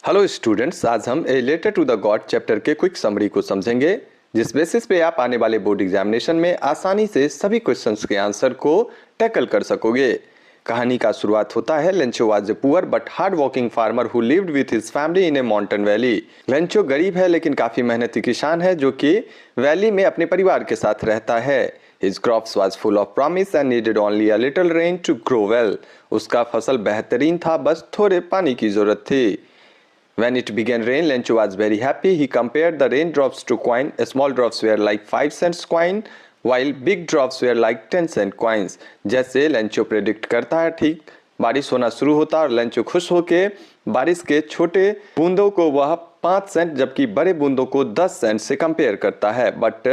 Hello students, आज हम a letter to the God chapter के क्विक समरी को समझेंगे, जिस बेसिस पे आप आने वाले बोर्ड एग्जामिनेशन में आसानी से सभी क्वेश्चंस के आंसर को टैकल कर सकोगे। कहानी का शुरुआत होता है Lencho was a poor but hard working farmer who lived with his family in A mountain valley. Lencho गरीब है लेकिन काफी मेहनती किसान है जो कि वैली में अपने परिवार के साथ रहता है। His crops was full of promise and needed only a little rain to grow well. उसका फसल बेहतरीन था, बस थोड़े पानी की जरूरत थी। When it began rain, Lencho was very happy. He compared the raindrops to coin. Small drops were like 5 cents coin, while big drops were like 10 cent coins. जैसे लेंचो प्रेडिक्ट करता है, ठीक बारिश होना शुरू होता है और लेंचो खुश होके बारिश के छोटे बूंदों को वह 5 सेंट जबकि बड़े बूंदों को 10 सेंट से कंपेयर करता है। But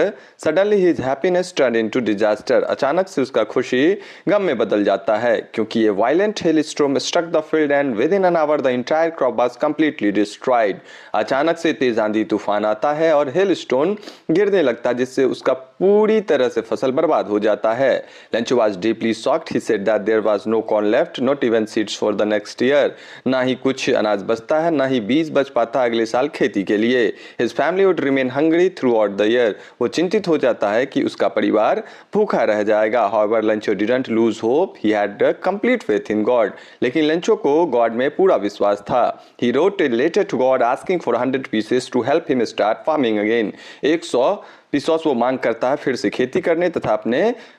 suddenly his happiness turn into disaster. अचानक से उसका खुशी गम में बदल जाता है क्योंकि ये violent hail storm struck the field and within an hour the entire crop was completely destroyed. अचानक से तेज आंधी तूफान आता है और हेल स्टोन गिरने लगता है जिससे उसका पूरी तरह से फसल बर्बाद हो जाता है। Lencho was deeply shocked. He said that there was no corn left, not even seeds for the next year. ना ही कुछ अनाज बचता है, ना ही बीज बच पाता अगले साल खेती के लिए। His family would remain hungry throughout the year. वो चिंतित हो जाता है कि उसका परिवार भूखा रह जाएगा। However, Lencho didn't lose hope. He had complete faith in God. लेकिन लेंचो को गॉड में पूरा विश्वास था। He wrote a letter to God asking for 100 pieces to help him start farming again. 100 पिसोस वो मांग करता है फिर से खेती करने तथा अपने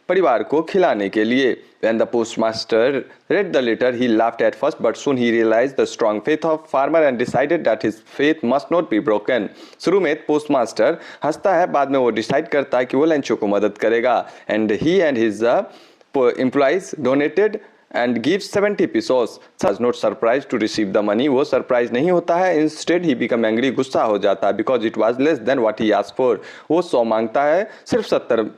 परिवार को खिलाने के लिए। When the postmaster read the letter, he laughed at first, but soon he realized the strong faith of farmer and decided that his faith must not be broken. शुरू में पोस्टमास्टर हंसता है, बाद में वो डिसाइड करता है कि वो लेंचो को मदद करेगा। And he and his employees donated and gives 70 pesos. Was not surprised to receive the money. वो सरप्राइज नहीं होता है, instead he become angry, गुस्सा हो जाता है because it was less than what he asked for. वो 100 मांगता है, सिर्फ 70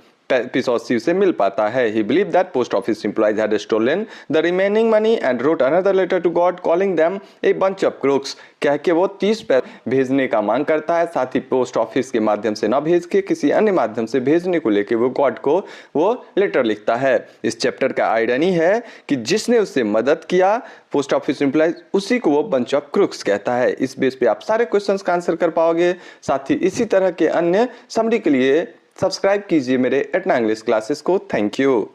pesos से मिल पाता है। He believed that post office employees had stolen the remaining money and wrote another letter to God calling them a bunch of crooks. कह के वो 30 पैसे भेजने का मांग करता है, साथ ही पोस्ट ऑफिस के माध्यम से न भेज के किसी अन्य माध्यम से भेजने को लेके वो गॉड को वो लेटर लिखता है। इस चैप्टर का आइडनी है कि जिसने उससे मदद किया पोस्ट ऑफिस एम्प्लॉय, उसी को वो बंच ऑफ क्रूक्स कहता है। इस बेस पे आप सारे क्वेश्चंस का आंसर कर पाओगे। साथ ही इसी तरह के अन्य समरी के लिए सब्सक्राइब कीजिए मेरे एटना इंग्लिश क्लासेस को। Thank you.